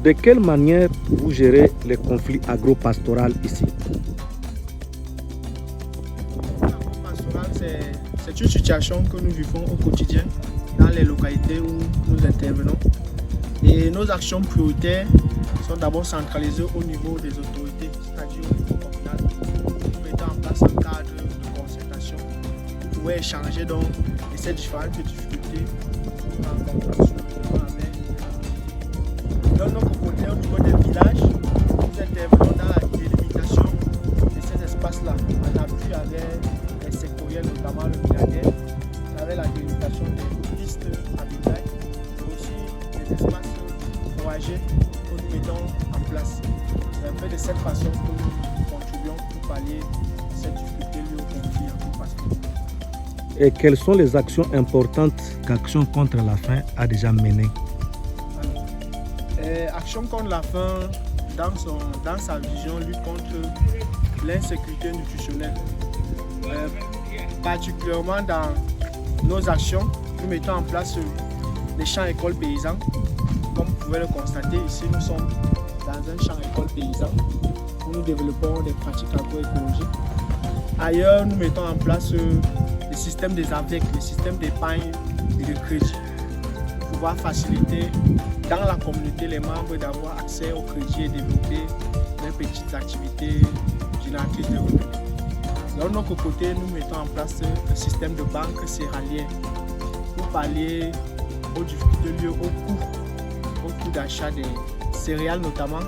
De quelle manière vous gérez les conflits agro-pastoraux ici? L'agro-pastoral, c'est une situation que nous vivons au quotidien dans les localités où nous intervenons. Et nos actions prioritaires sont d'abord centralisées au niveau des autorités, c'est-à-dire au niveau communal. Nous mettons en place un cadre de concertation pour échanger donc de ces différentes difficultés que nous rencontrons sur le terrain. Dans notre côté, au niveau des villages, nous intervenons dans la délimitation de ces espaces-là, en appui avec les sectoriels, notamment le Minagay, avec la délimitation des pistes habitables, mais aussi des espaces fourragers que nous mettons en place. C'est un peu de cette façon que nous contribuons pour pallier cette difficulté liée au conflit agro-pastoral. Et quelles sont les actions importantes qu'Action contre la faim a déjà menées? Action contre la faim, dans sa vision, lutte contre l'insécurité nutritionnelle. Particulièrement dans nos actions, nous mettons en place des champs écoles paysans. Comme vous pouvez le constater, ici nous sommes dans un champ école paysan où nous développons des pratiques agroécologiques. Ailleurs, nous mettons en place le système des AVEC, le système d'épargne et de crédit, pour pouvoir faciliter dans la communauté les membres d'avoir accès au crédit et développer des petites activités génératrices de revenus. De notre côté, nous mettons en place un système de banque céréalière pour pallier aux difficultés liées au coût d'achat des céréales, notamment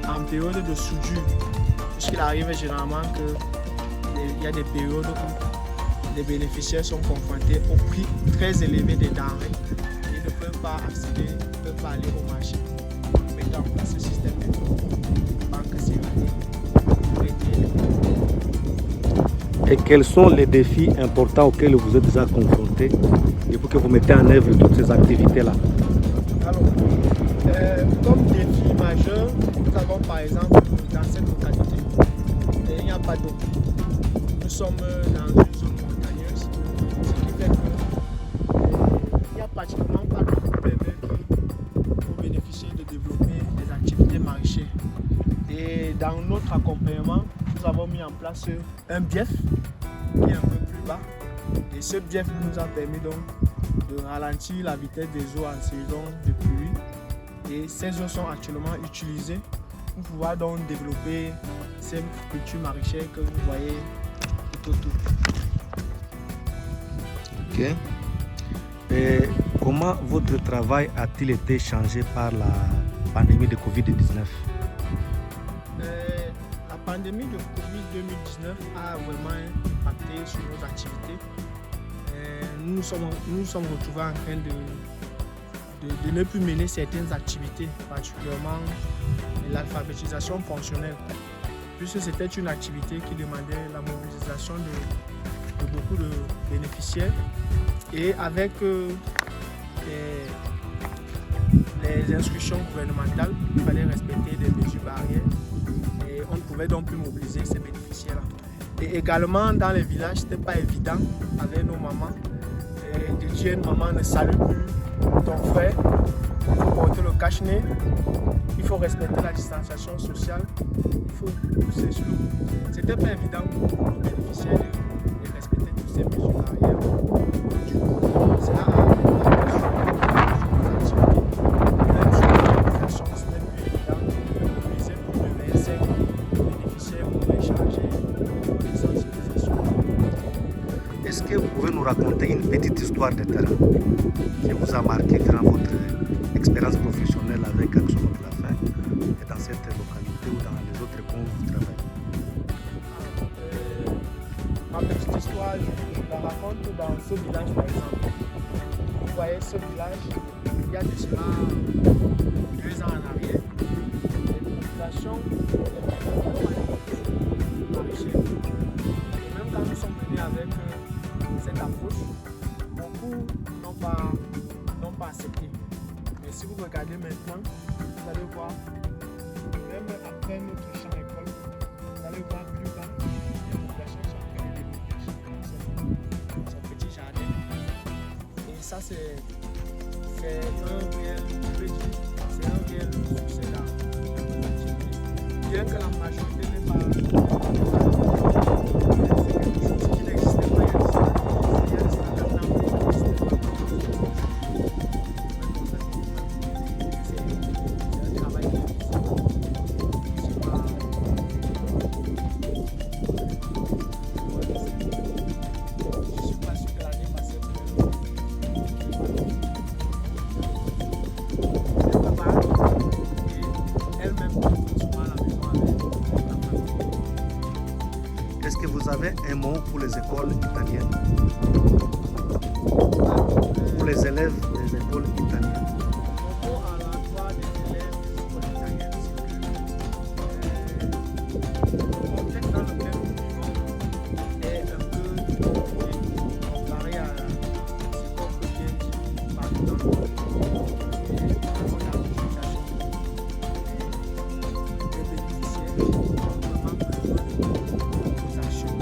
en période de soudure, puisqu'il arrive généralement qu'il y a des périodes où les bénéficiaires sont confrontés au prix très élevé des denrées. Ils ne peuvent pas accéder, ne peuvent pas aller au marché. Nous mettons en place ce système de banque céréalière pour aider les... Et quels sont les défis importants auxquels vous êtes déjà confrontés et pour que vous mettez en œuvre toutes ces activités-là? Alors, comme défi majeur, nous avons par exemple dans cette localité, il n'y a pas d'eau. Nous sommes dans une zone montagneuse, ce qui fait qu'il n'y a pratiquement pas d'eau qui permet aux bénéficiaires de développer des activités maraîchères. Et dans notre accompagnement, nous avons mis en place un bief qui est un peu plus bas. Et ce bief nous a permis donc de ralentir la vitesse des eaux en saison de pluie. Et ces eaux sont actuellement utilisées pour pouvoir donc développer ces cultures maraîchères que vous voyez tout autour. Ok. Et comment votre travail a-t-il été changé par la pandémie de Covid-19? La pandémie de Covid-2019 a vraiment impacté sur nos activités. Nous nous sommes retrouvés en train de ne plus mener certaines activités, particulièrement l'alphabétisation fonctionnelle, puisque c'était une activité qui demandait la mobilisation de beaucoup de bénéficiaires. Et avec les instructions gouvernementales, il fallait respecter des mesures barrières et on ne pouvait donc plus mobiliser ces bénéficiaires-là. Et également dans les villages, ce n'était pas évident avec nos mamans de dire maman ne salue plus ton frère, il faut porter le cache-nez, il faut respecter la distanciation sociale, il faut pousser sur le bout. Ce n'était pas évident pour nos bénéficiaires de respecter toutes ces mesures barrières. Du coup, cela a impacté sur nos activités. Même sur l'organisation, ce n'est plus évident de mobiliser plus de 25 bénéficiaires pour échanger les sensibilisations. Est-ce que vous pouvez nous raconter une petite histoire de terrain qui vous a marqué durant votre expérience professionnelle avec Action contre la faim et dans cette localité ou dans les autres coins où vous travaillez? Ma petite histoire, je la raconte dans ce village par exemple. Vous voyez ce village, il y a de cela 2 ans en arrière. Les populations maraîchères. Et même quand nous sommes venus avec cette approche, beaucoup n'ont pas accepté. Mais si vous regardez maintenant, vous allez voir, même après notre champ école, vous allez voir plus bas, les populations sont en train de développer son petit jardin. Et ça, c'est un réel succès bien que la majorité n'est pas, c'est quelque chose qui n'existait pas il y a des standards qui n'existaient pas. C'est un travail difficile. Je suis pas sûr que l'année passée elle-même souvent à la maison avec la famille. Est-ce que vous avez un mot pour les écoles italiennes? Pour les élèves des écoles italiennes? Mon mot à l'endroit des élèves des écoles italiennes, c'est que le contexte dans lequel nous vivons est un peu compliqué comparé à ce qu'on peut bien dire partout dans le monde. Et nous avons la communication des bénéficiaires ont vraiment besoin de nos actions.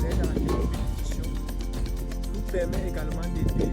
L'aide à laquelle nous bénéficions nous permet également d'aider